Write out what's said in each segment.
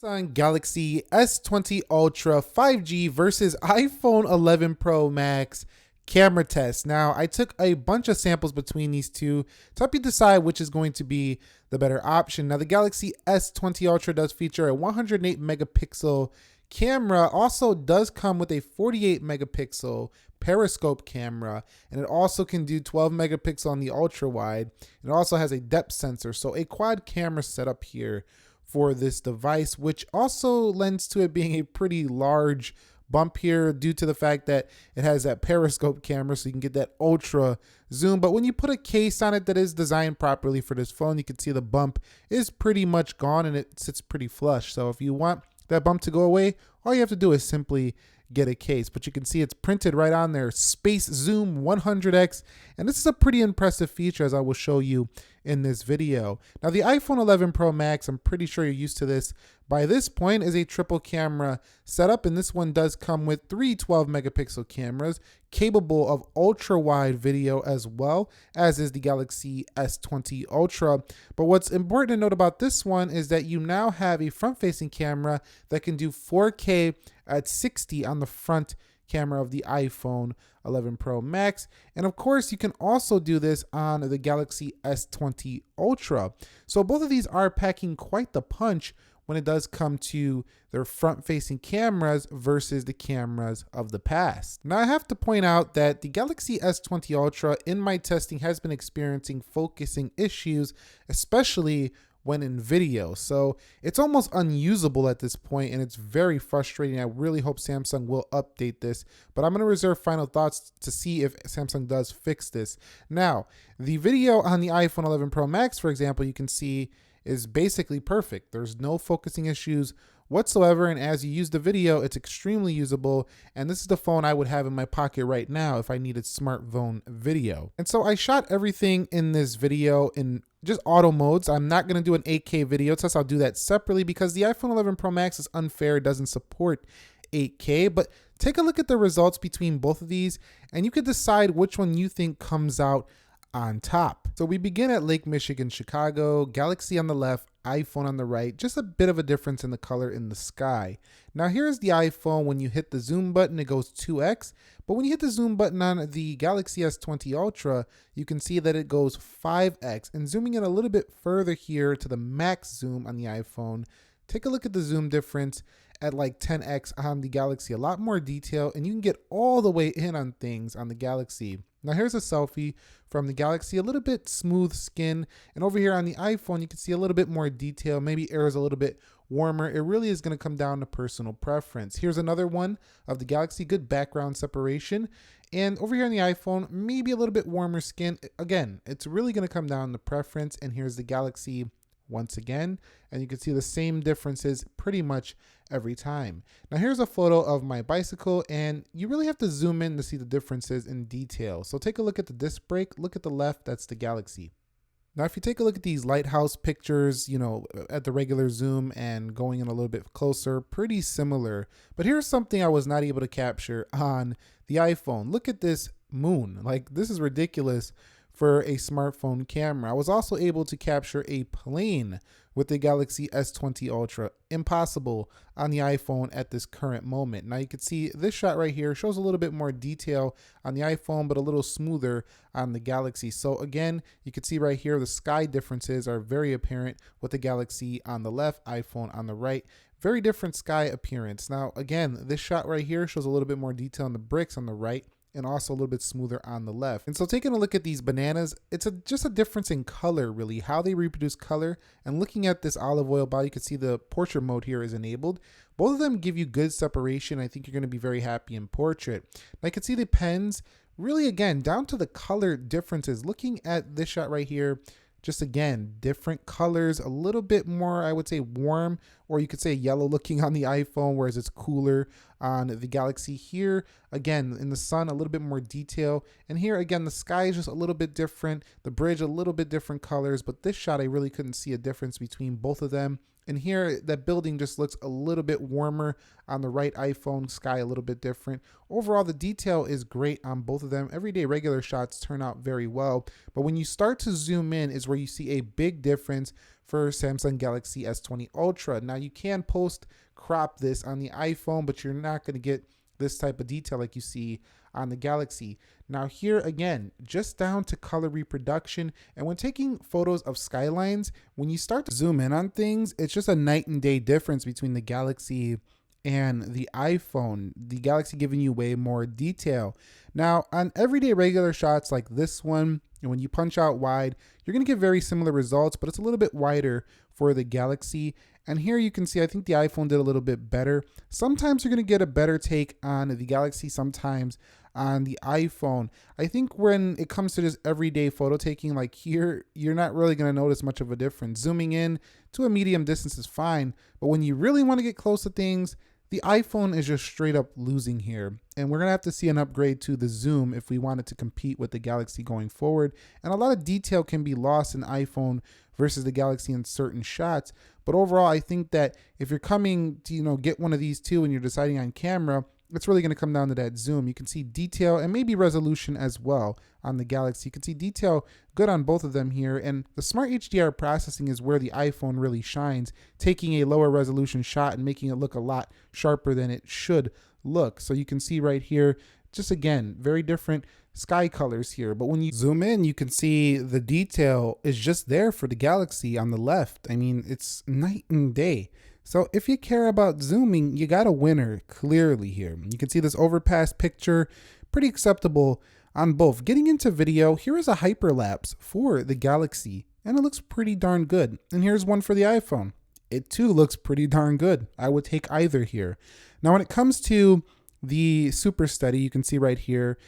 On Galaxy S20 Ultra 5G versus iPhone 11 Pro Max camera test. Now, I took a bunch of samples between these two to help you decide which is going to be the better option. Now, the Galaxy S20 Ultra does feature a 108 megapixel camera, also does come with a 48 megapixel periscope camera, and it also can do 12 megapixel on the ultra wide. It also has a depth sensor, so a quad camera setup here for this device, which also lends to it being a pretty large bump here due to the fact that it has that periscope camera, so you can get that ultra zoom. But when you put a case on it that is designed properly for this phone, you can see the bump is pretty much gone and it sits pretty flush. So if you want that bump to go away, all you have to do is simply get a case. But you can see it's printed right on there, Space Zoom 100x, and this is a pretty impressive feature, as I will show you in this video. Now, the iPhone 11 Pro Max, I'm pretty sure you're used to this by this point, is a triple camera setup, and this one does come with three 12 megapixel cameras capable of ultra wide video, as well as is the Galaxy S20 Ultra. But what's important to note about this one is that you now have a front facing camera that can do 4K at 60 on the front camera of the iPhone 11 Pro Max. And of course, you can also do this on the Galaxy S20 Ultra. So both of these are packing quite the punch when it does come to their front-facing cameras versus the cameras of the past. Now, I have to point out that the Galaxy S20 Ultra in my testing has been experiencing focusing issues, especially when in video. So it's almost unusable at this point, and it's very frustrating. I really hope Samsung will update this, but I'm going to reserve final thoughts to see if Samsung does fix this. Now, the video on the iPhone 11 Pro Max, for example, you can see is basically perfect. There's no focusing issues whatsoever, and as you use the video, it's extremely usable, and this is the phone I would have in my pocket right now if I needed smartphone video. And so I shot everything in this video in just auto modes. I'm not going to do an 8K video test. I'll do that separately because the iPhone 11 Pro Max is unfair. It doesn't support 8K, but take a look at the results between both of these, and you could decide which one you think comes out on top. So we begin at Lake Michigan, Chicago, Galaxy on the left, iPhone on the right, just a bit of a difference in the color in the sky. Now here's the iPhone. When you hit the zoom button, it goes 2x, but when you hit the zoom button on the Galaxy S20 Ultra, you can see that it goes 5x. And zooming in a little bit further here to the max zoom on the iPhone, take a look at the zoom difference at like 10x on the Galaxy, a lot more detail, and you can get all the way in on things on the Galaxy. Now here's a selfie from the Galaxy, a little bit smooth skin, and over here on the iPhone, you can see a little bit more detail, maybe air is a little bit warmer. It really is going to come down to personal preference. Here's another one of the Galaxy, good background separation, and over here on the iPhone, maybe a little bit warmer skin. Again, it's really going to come down to preference, and here's the Galaxy once again, and you can see the same differences pretty much every time. Now here's a photo of my bicycle, and you really have to zoom in to see the differences in detail. So take a look at the disc brake, look at the left, that's the Galaxy. Now if you take a look at these lighthouse pictures, you know, at the regular zoom and going in a little bit closer, pretty similar. But here's something I was not able to capture on the iPhone. Look at this moon. Like, this is ridiculous for a smartphone camera. I was also able to capture a plane with the Galaxy S20 Ultra. Impossible on the iPhone at this current moment. Now you can see this shot right here shows a little bit more detail on the iPhone, but a little smoother on the Galaxy. So again, you can see right here the sky differences are very apparent with the Galaxy on the left, iPhone on the right. Very different sky appearance. Now again, this shot right here shows a little bit more detail on the bricks on the right, and also a little bit smoother on the left. And so taking a look at these bananas, it's just a difference in color, really, how they reproduce color. And looking at this olive oil bottle, you can see the portrait mode here is enabled. Both of them give you good separation. I think you're going to be very happy in portrait. And I can see the pens, really, again, down to the color differences. Looking at this shot right here, just again, different colors, a little bit more, I would say, warm, or you could say yellow looking on the iPhone, whereas it's cooler on the Galaxy. Here, again, in the sun, a little bit more detail. And here, again, the sky is just a little bit different, the bridge, a little bit different colors, but this shot, I really couldn't see a difference between both of them. And here, that building just looks a little bit warmer on the right iPhone, sky a little bit different. Overall, the detail is great on both of them. Everyday regular shots turn out very well. But when you start to zoom in is where you see a big difference for Samsung Galaxy S20 Ultra. Now you can post crop this on the iPhone, but you're not going to get this type of detail like you see on the Galaxy. Now here again, just down to color reproduction. And when taking photos of skylines, when you start to zoom in on things, it's just a night and day difference between the Galaxy and the iPhone. The Galaxy giving you way more detail. Now on everyday regular shots like this one, and when you punch out wide, you're going to get very similar results, but it's a little bit wider for the Galaxy. And here you can see, I think the iPhone did a little bit better. Sometimes you're going to get a better take on the Galaxy, sometimes on the iPhone. I think when it comes to just everyday photo taking, like here, you're not really going to notice much of a difference. Zooming in to a medium distance is fine, but when you really want to get close to things, the iPhone is just straight up losing here. And we're gonna have to see an upgrade to the zoom if we wanted to compete with the Galaxy going forward. And a lot of detail can be lost in iPhone versus the Galaxy in certain shots. But overall, I think that if you're coming to, get one of these two and you're deciding on camera, it's really going to come down to that zoom. You can see detail and maybe resolution as well on the Galaxy. You can see detail good on both of them here. And the smart HDR processing is where the iPhone really shines, taking a lower resolution shot and making it look a lot sharper than it should look. So you can see right here, just again, very different sky colors here. But when you zoom in, you can see the detail is just there for the Galaxy on the left. I mean, it's night and day. So if you care about zooming, you got a winner clearly here. You can see this overpass picture, pretty acceptable on both. Getting into video, here is a hyperlapse for the Galaxy, and it looks pretty darn good. And here's one for the iPhone. It too looks pretty darn good. I would take either here. Now when it comes to the super steady, you can see right here,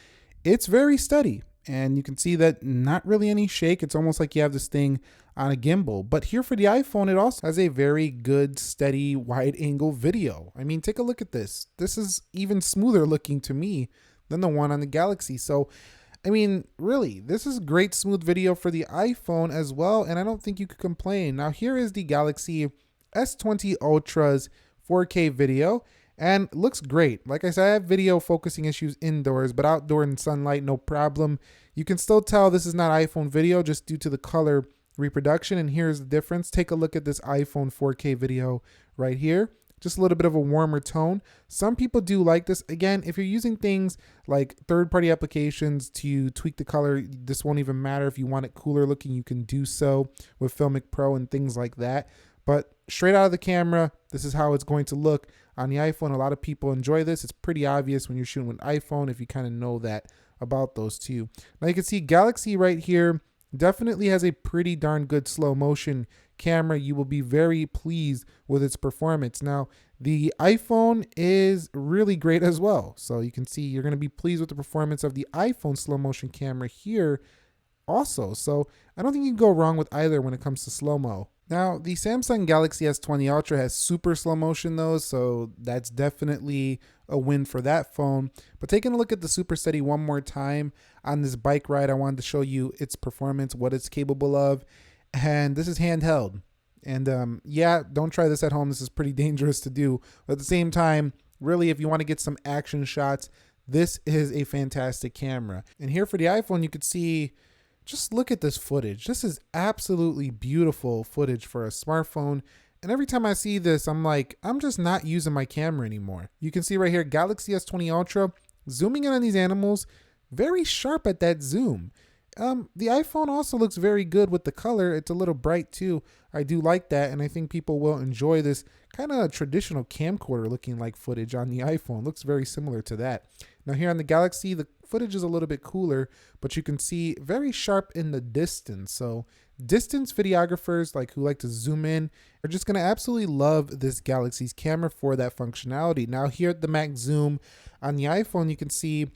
it's very steady. And you can see that not really any shake. It's almost like you have this thing on a gimbal. But here for the iPhone, it also has a very good, steady, wide angle video. I mean, take a look at this. This is even smoother looking to me than the one on the Galaxy. So, I mean, really, this is great smooth video for the iPhone as well. And I don't think you could complain. Now, here is the Galaxy S20 Ultra's 4K video. And looks great. Like I said, I have video focusing issues indoors, but outdoor in sunlight, no problem. You can still tell this is not iPhone video just due to the color reproduction. And here's the difference. Take a look at this iPhone 4K video right here. Just a little bit of a warmer tone. Some people do like this. Again, if you're using things like third-party applications to tweak the color, this won't even matter. If you want it cooler looking, you can do so with Filmic Pro and things like that. But straight out of the camera, this is how it's going to look on the iPhone. A lot of people enjoy this. It's pretty obvious when you're shooting with iPhone if you kind of know that about those two. Now you can see Galaxy right here definitely has a pretty darn good slow motion camera. You will be very pleased with its performance. Now the iPhone is really great as well. So you can see you're going to be pleased with the performance of the iPhone slow motion camera here also. So I don't think you can go wrong with either when it comes to slow-mo. Now, the Samsung Galaxy S20 Ultra has super slow motion though, so that's definitely a win for that phone. But taking a look at the Super Steady one more time on this bike ride, I wanted to show you its performance, what it's capable of. And this is handheld. And yeah, don't try this at home. This is pretty dangerous to do. But at the same time, really, if you want to get some action shots, this is a fantastic camera. And here for the iPhone, you could see, just look at this footage. This is absolutely beautiful footage for a smartphone. And every time I see this, I'm like, I'm just not using my camera anymore. You can see right here, Galaxy S20 Ultra, zooming in on these animals, very sharp at that zoom. The iPhone also looks very good with the color. It's a little bright too. I do like that, and I think people will enjoy this kind of traditional camcorder looking like footage on the iPhone. Looks very similar to that. Now here on the Galaxy, the footage is a little bit cooler, but you can see very sharp in the distance. So distance videographers who like to zoom in are just going to absolutely love this Galaxy's camera for that functionality. Now here at the max zoom on the iPhone, you can see,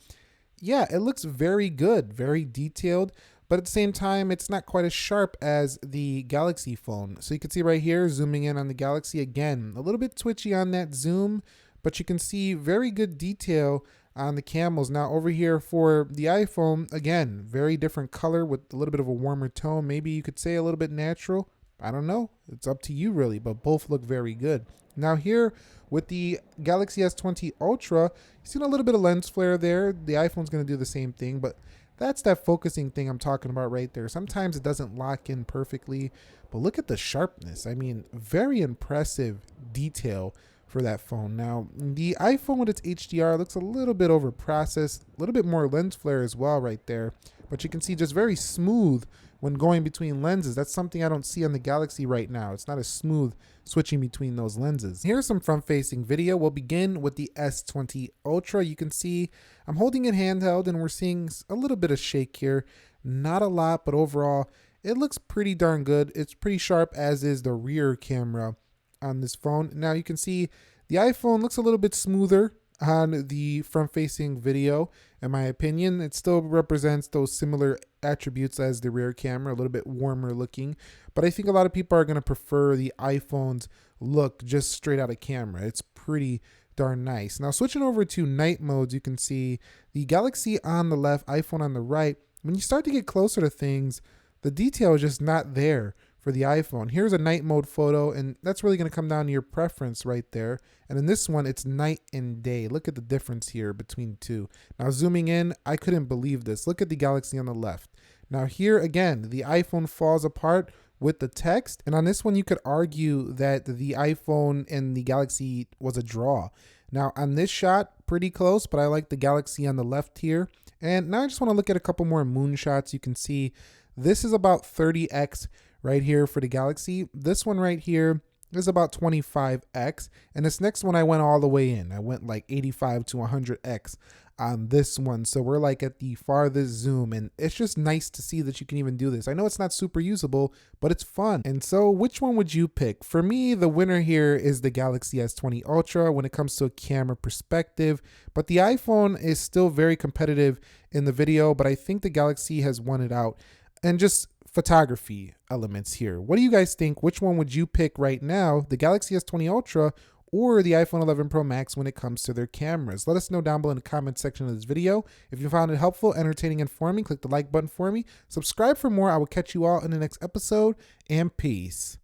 yeah, it looks very good, very detailed, but at the same time, it's not quite as sharp as the Galaxy phone. So you can see right here, zooming in on the Galaxy, again, a little bit twitchy on that zoom, but you can see very good detail on the camels. Now over here for the iPhone, again, very different color with a little bit of a warmer tone. Maybe you could say a little bit natural. I don't know. It's up to you really, but both look very good. Now here with the Galaxy S20 Ultra, you've seen a little bit of lens flare there. The iPhone's going to do the same thing, but That's that focusing thing I'm talking about right there. Sometimes it doesn't lock in perfectly, but look at the sharpness. I mean, very impressive detail for that phone. Now, the iPhone with its HDR looks a little bit over processed, a little bit more lens flare as well right there, but you can see just very smooth when going between lenses. That's something I don't see on the Galaxy right now. It's not as smooth switching between those lenses. Here's some front-facing video. We'll begin with the S20 Ultra. You can see I'm holding it handheld and we're seeing a little bit of shake here. Not a lot, but overall, it looks pretty darn good. It's pretty sharp, as is the rear camera on this phone. Now you can see the iPhone looks a little bit smoother on the front-facing video. In my opinion, it still represents those similar attributes as the rear camera, a little bit warmer looking, but I think a lot of people are going to prefer the iPhone's look just straight out of camera. It's pretty darn nice. Now switching over to night modes, you can see the Galaxy on the left, iPhone on the right. When you start to get closer to things, the detail is just not there for the iPhone. Here's a night mode photo, and that's really going to come down to your preference right there. And in this one, it's night and day. Look at the difference here between the two. Now zooming in, I couldn't believe this. Look at the Galaxy on the left. Now here again, the iPhone falls apart with the text. And on this one, you could argue that the iPhone and the Galaxy was a draw. Now on this shot, pretty close, but I like the Galaxy on the left here. And now I just want to look at a couple more moonshots. You can see this is about 30x right here for the Galaxy. This one right here is about 25x. And this next one, I went all the way in. I went like 85 to 100x on this one. So we're like at the farthest zoom, and it's just nice to see that you can even do this. I know it's not super usable, but it's fun. And so which one would you pick? For me, the winner here is the Galaxy S20 Ultra when it comes to a camera perspective, but the iPhone is still very competitive in the video, but I think the Galaxy has won it out. And just photography elements here. What do you guys think? Which one would you pick right now? The Galaxy S20 Ultra or the iPhone 11 Pro Max when it comes to their cameras? Let us know down below in the comment section of this video. If you found it helpful, entertaining, informing, click the like button for me. Subscribe for more. I will catch you all in the next episode, and peace.